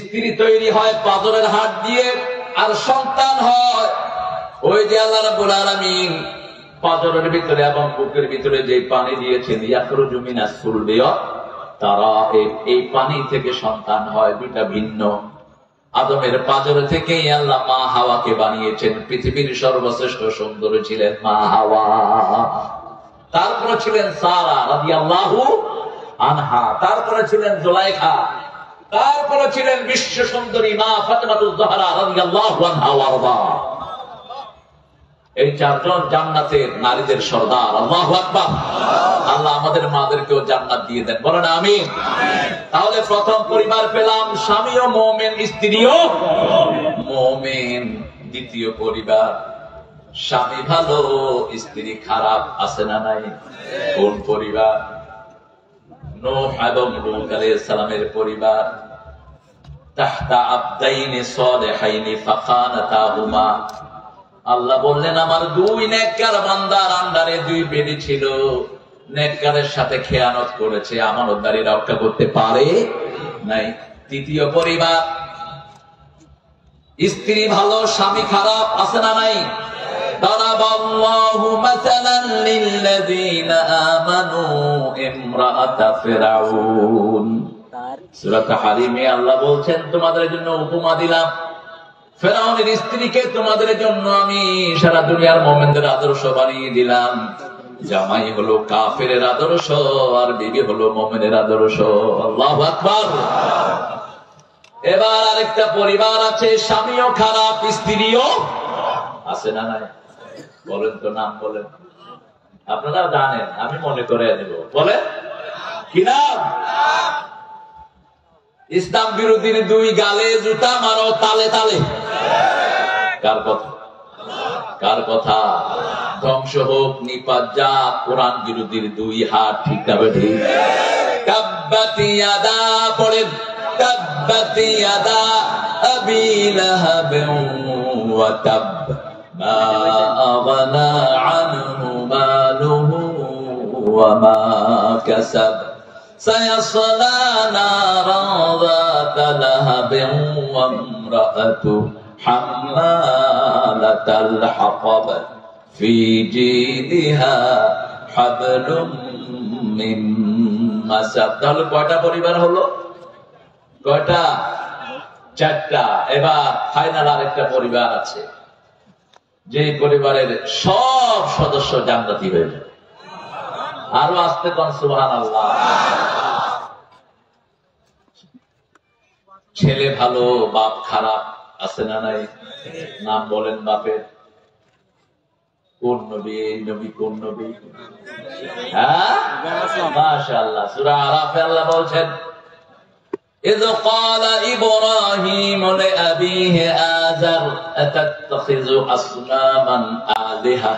স্ত্রী তৈরি হয় পাথরের হাত দিয়ে, আর সন্তান হয় ওই যে আল্লাহ রাব্বুল আলামিন পাথরের ভিতরে এবং বুকের ভিতরে যে পানি দিয়েছেন, ইয়াখরুজু মিনাস সুলবি, তারা এই পানি থেকে সন্তান হয়। দুটা ভিন্ন। আদমের পাঁজর থেকেই আল্লাহ মা হাওয়াকে বানিয়েছেন। পৃথিবীর সর্বশ্রেষ্ঠ সুন্দরী ছিলেন মা হাওয়া। তারপরে ছিলেন সারা রাদিয়াল্লাহু আনহা, তারপরে ছিলেন জুলাইখা, তারপরে ছিলেন বিশ্ব সুন্দরী মা ফাতেমাতুজ জাহরা রাদিয়াল্লাহু আনহা ওয়ারদা। এই চারজন জান্নাতের নারীদের সর্দার। আল্লাহু আকবার। আল্লাহ আমাদের মাদেরকেও জান্নাত দিয়ে দেন, বলেন আমিন। তাহলে প্রথম পরিবার পেলাম স্বামীও মুমিন, স্ত্রীও মুমিন। দ্বিতীয় পরিবার স্বামী ভালো স্ত্রী খারাপ, আছে না নাই? কোন পরিবার? নূহ এবং লূত আলাইহিস সালামের পরিবার। তাহতা আবদাইনি সালিহাইনি ফাখানাতাহুমা। আল্লাহ বললেন আমার দুই নেককার বান্দার আন্ডারে দুই বেডি ছিল, নেককারের সাথে খেয়ানত করেছে, আমানতদারি রক্ষা করতে পারে নাই। তৃতীয় পরিবার স্ত্রী ভালো স্বামী খারাপ, আছে না নাই? দারাবাল্লাহু মাসালান লিল্লাযীনা আমানু ইমরাআতা ফিরআউন। সূরা তাহরিমে আল্লাহ বলছেন তোমাদের জন্য উপমা দিলাম, ফেরাউনের স্ত্রীকে তোমাদের জন্য আমি সারা দুনিয়ার মুমিনদের আদর্শ বানিয়ে দিলাম। জামাই হলো কাফেরের আদর্শ, আর বিবি হলো মুমিনের আদর্শ। আল্লাহু আকবার। এবার আরেকটা পরিবার আছে, স্বামীও খারাপ স্ত্রীও, আছে না নাই? বলেন তো, নাম বলেন। আপনারা জানেন, আমি মনে করে দেব। বলেন কি নাম? ইসলাম বিরোধীর দুই গালে জুতা মারো, তালে তালে। কার কথা? কার কথা? ধ্বংস হোক নিপাত যা কোরআন বিরোধীর দুই হাত, ঠিক না বেঠিক? তাব্বাত ইয়াদা পড়েন, তাব্বাত ইয়াদা আবি লাহাব ওয়া তাব মা আগনা আনহু মালুহু ওয়া মা কাসাব সায়াসলা নারান যাতা লাহাবিন ওয়া ইমরাআতু হাম্মালাতাল হাতাব ফি জিদিহা হাবলুম মিন মাসাদ। তাহলে কয়টা পরিবার হলো? কয়টা? চারটা। এবার ফাইনাল আরেকটা পরিবার আছে, যে পরিবারের সব সদস্য জান্নাতি হয়ে যাবে। আরো আসতে কোন সুবহানাল্লাহ। ছেলে ভালো বাপ খারাপ, আছে না নাই? নাম বলেন বাপের। কোন নবী? এই নবী কোন নবী? হ্যাঁ, মাশাআল্লাহ। সূরা আরাফে আল্লাহ বলছেন, إذ قال إبراهيم لأبيه آزر أتتخذ أصناما آلهة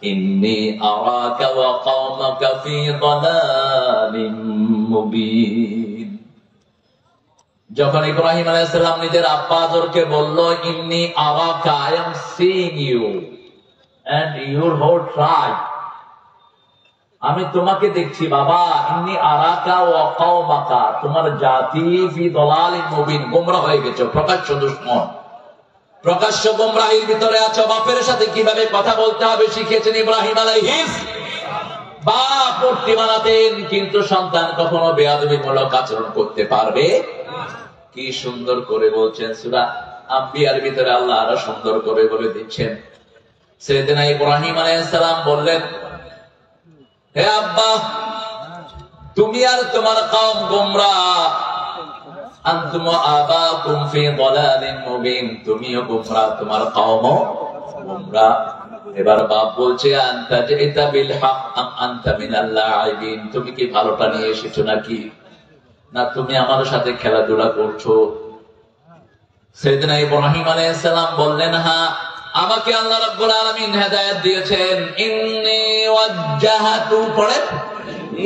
إني أراك وقومك في ضلال مبين। যখন ইব্রাহিম আলাইহিস সালাম নিজের আব্বা আযরকে বলল, ইন্নী আরাকা, I am seeing you and your whole tribe, আমি তোমাকে দেখছি বাবা। ইন্নী আরাকা ওয়া কওমাকা, তোমার জাতি ফি দালালিন মুবিন, গোমরা হয়ে গেছো, প্রকাশ্য দুশমন, প্রকাশ্য গোমরাহির ভিতরে আছো। বাপের সাথে কিভাবে কথা বলতে হবে শিখিয়েছেন ইব্রাহিম আলাইহিস। বাপ মূর্তি বানাতেন, কিন্তু সন্তান কখনো বেয়াদবিমূলক আচরণ করতে পারবে? কি সুন্দর করে বলছেন সূরা আম্বিয়ার ভিতরে, আল্লাহ আরো সুন্দর করে বলে দিচ্ছেন। সাইয়েদনা ইব্রাহিম আলাইহিস সালাম বললেন, হে আব্বা, তুমি আর তোমার কওম গোমরাহ, আনতুম আবাকুম ফি দালালিন মুবিন, তুমিও গোমরাহ, তোমার কওমও গোমরাহ। এবার বাপ বলছে, আনতা জিতা বিল হক আম আনতা মিনাল লাঈবিন, তুমি কি ভালোটা নিয়ে এসেছো নাকি, না তুমি আমার সাথে খেলাধুলা করছো? সাইয়েদনা ইব্রাহিম আলাইহিস সালাম বললেন, হ্যাঁ, আমাকে আল্লাহ রাব্বুল আলামিন হেদায়েত দিয়েছেন। ইন্নী ওয়াজ্জাহাতু, পড়েন,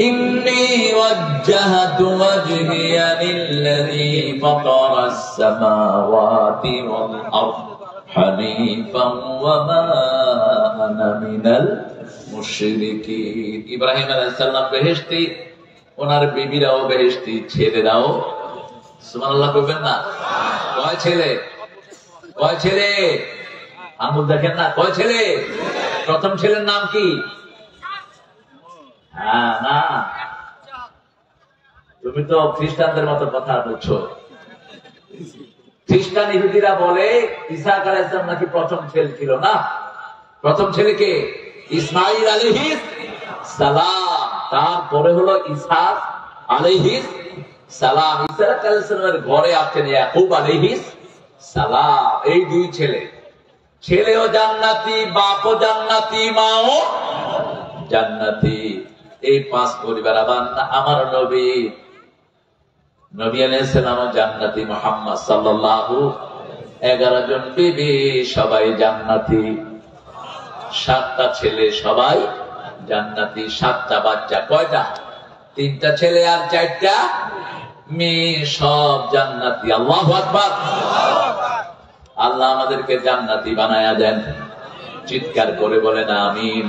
ইন্নী ওয়াজ্জাহাতু ওয়াজহিয়া লিল্লাযী ফাতারাস সামাওয়াতি ওয়াল আরদ হানিফান ওয়া মা আনা মিনাল মুশরিকিন। ইব্রাহিম আলাইহিস সালাম বেহেশতি, ওনার বিবিরাও বেহেশতি, ছেলেরাও সুবহানাল্লাহ কইবেন না? কয় ছেলে? কয় ছেলে? আঙুল দেখেন না, কয় ছেলে? প্রথম ছেলের নাম কি? হ্যাঁ, না, তুমি তো খ্রিস্টানদের মতো কথা বলছো। খ্রিস্টান ইহুদিরা বলে ইসহাক আলাইহিস সালাম নাকি প্রথম ছেলে ছিল। না, প্রথম ছেলেকে ইসমাঈল আলাইহিস সালাম, তারপরে হলো ইসহাক আলাইহিস সালাম। ইসহাক আলাইহিস সালামের ঘরে আছেন ইয়াকুব আলাইহিস সালাম। এই দুই ছেলে, ছেলেও জান্নাতি, বাপও জান্নাতি, মাও জান্নাতি। এই 5 পরিবার। আবার আমার নবী আলাইহিস সালাম জান্নাতি, মুহাম্মদ সাল্লাল্লাহু 11 জন বিবি সবাই জান্নাতি, 7টা ছেলে সবাই জান্নাতি, 7টা বাচ্চা। কয়টা? 3টা ছেলে আর 4টা মেয়ে, সব জান্নাতি। আল্লাহু আকবার। আল্লাহ আমাদেরকে জান্নাতি বানায়া দেন। চিৎকার করে বলেন আমিন।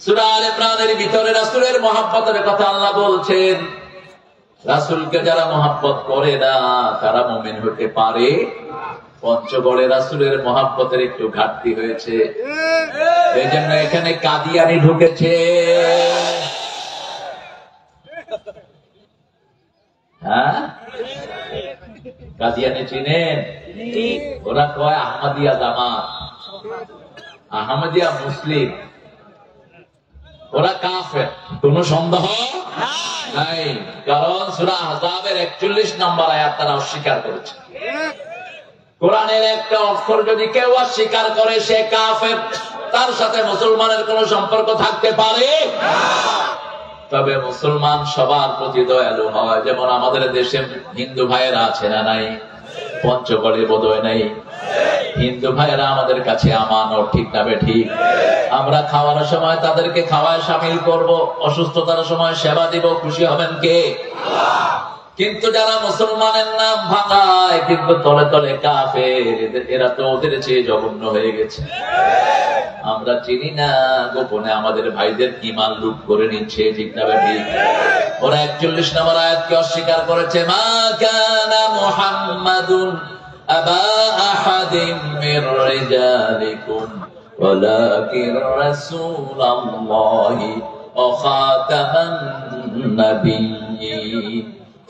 সূরা আলে ইমরানের ভিতরে রাসূলের মহব্বতের কথা আল্লাহ বলছেন। রাসূলকে যারা মহব্বত করে না তারা মুমিন হতে পারে। পঞ্চগড়ে রাসূলের মহব্বতের একটু ঘাটতি হয়েছে, এই জন্য এখানে কাদিয়ানি ঢুকেছে। হ্যাঁ, কাদিয়ানি চিনেন? ওরা কয় আহমদিয়া জামাত, আহমদিয়া মুসলিম, ওরা কাফের, কোন সন্দেহ নাই। কারণ সূরা আহজাবের 41 নম্বর আয়াত তারা অস্বীকার করেছে। কোরআনের একটা অক্ষর যদি কেউ অস্বীকার করে সে কাফের, তার সাথে মুসলমানের কোন সম্পর্ক থাকতে পারে। তবে মুসলমান সবার প্রতি দয়ালু হয়। যেমন আমাদের দেশে হিন্দু ভাইয়েরা আছে না নাই? পঞ্চগড়ে বোধহয় নাই। হিন্দু ভাইয়েরা আমাদের কাছে আমানত, ঠিক না ঠিক? আমরা খাওয়ার সময় তাদেরকে খাওয়ায় সামিল করব, অসুস্থতার সময় সেবা দিব, খুশি হবেন কে? কিন্তু যারা মুসলমানের নাম ভাঙায় কিন্তু তলে তলে কাফের, এরা তো ওদের চেয়ে জঘন্য হয়ে গেছে। আমরা চিনি না গোপনে আমাদের ভাইদের ঈমান লুট করে নিচ্ছে, ঠিক না ঠিক? ওরা 41 নম্বর আয়াতকে অস্বীকার করেছে। মা কানা মুহাম্মাদুন আবা আহাদিম মির রিজালিকুম ওয়ালাকিন রাসূলুল্লাহি ওয়া খাতামান নাবিয়্যিন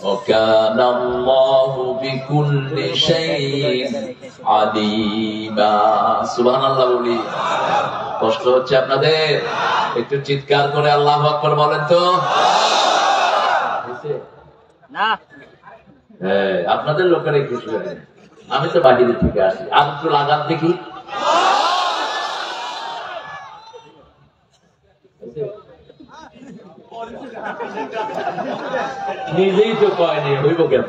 ওয়া কানা আল্লাহু বিকুল্লি শাইইন আলিমা। সুবহানাল্লাহ বলি। কষ্ট হচ্ছে আপনাদের? একটু চিৎকার করে আল্লাহু আকবার বলেন তো। না, আপনাদের লোকেরাই খুশি হবে। আমি তো বাহিরে থেকে আসি, আর একটু লাগান দেখি। নিজেই তো কয়নি, হইব কেন?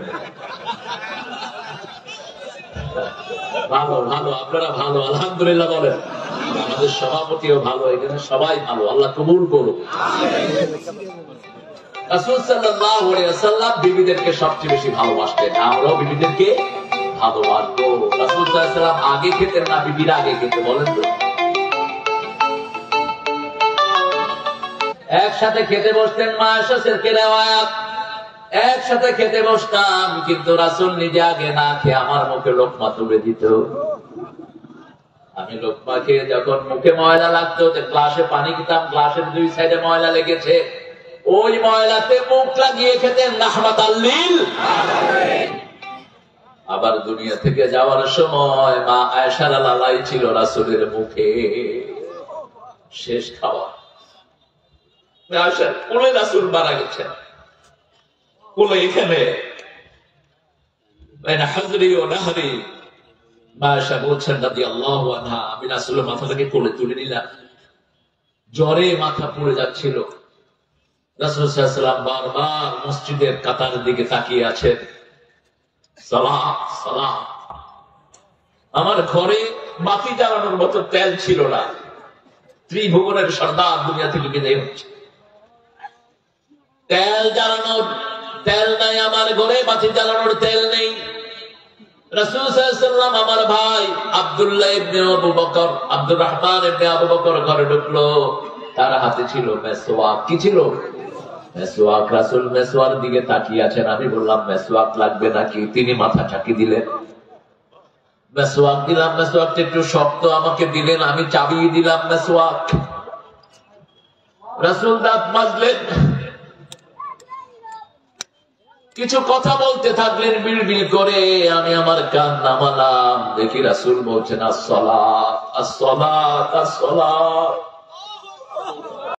ভালো ভালো, আপনারা ভালো, আলহামদুলিল্লাহ বলেন। আমাদের সভাপতিও ভালো, এখানে সবাই ভালো, আল্লাহ কবুল করুক। রাসূল সাল্লাল্লাহু আলাইহি ওয়াসাল্লাম বিবিদেরকে সবচেয়ে বেশি ভালোবাসতেন, আমরাও বিবিদেরকে ভালোবাসবো। রাসূল সাল্লাল্লাহু আলাইহি ওয়াসাল্লাম আগে খেতেন না বিবিরা আগে খেতে? বলেন তো। একসাথে খেতে বসতেন, মা আয়েশার রিওয়ায়াত, একসাথে খেতে বসতাম, কিন্তু রাসূল নিজে আগে না খেয়ে আমার মুখে লোকমা তুলে দিত। আমি লোকমা খেয়ে যখন মুখে ময়লা লাগতো, গ্লাসে পানি খেতাম, গ্লাসের 2 সাইডে ময়লা লেগেছে, ওই ময়লাতে মুখ লাগিয়ে খেতেন রাহমাতাল লিল আলামিন। আবার দুনিয়া থেকে যাওয়ার সময় মা আয়েশার লালাই ছিল রাসূলের মুখে, শেষ খাওয়া। আয়েশা কোলে রাসূল মারা গেছেন, কোলে এখানে হাজরি ও নাহরি। মা আয়েশা বলছেন রাদিয়াল্লাহু আনহা, আমি রাসূলের মাথাটাকে কোলে তুলে নিলাম, জ্বরে মাথা পুড়ে যাচ্ছিল। রাসূল সাল্লাল্লাহু আলাইহি ওয়াসাল্লাম বারবার মসজিদের কাতারের দিকে তাকিয়ে আছেন, সালাত সালাত। আমার ঘরে বাতি জ্বালানোর মতো তেল ছিল না, ত্রিভুবনের সর্দার দুনিয়া থেকে বিদায় হচ্ছে, তেল জ্বালানোর তেল নাই আমার ঘরে, বাতি জ্বালানোর তেল নেই। রাসূল সাল্লাল্লাহু আলাইহি ওয়াসাল্লাম আমার ভাই আব্দুল্লাহ ইবনে আবু বকর, আব্দুর রহমান ইবনে আবু বকর ঘরে ঢুকলো, তার হাতে ছিল মেসওয়াক। কি ছিল? মেসওয়াক, রাসূল মেসওয়ার দিকে তাকিয়ে আছেন। আমি বললাম মেসওয়াক লাগবে নাকি? তিনি মাথা চাকি দিলেন। মেসওয়াক দিলাম, মেসওয়াকটা একটু শক্ত, আমাকে দিলেন, আমি চাবিয়ে দিলাম মেসওয়াক। রাসূল দাঁত মাজলেন, কিছু কথা বলতে থাকলেন বিড়বিড় করে। আমি আমার কান নামালাম, দেখি রাসূল বলছেন আসসালাত আসসালাত আসসালাত।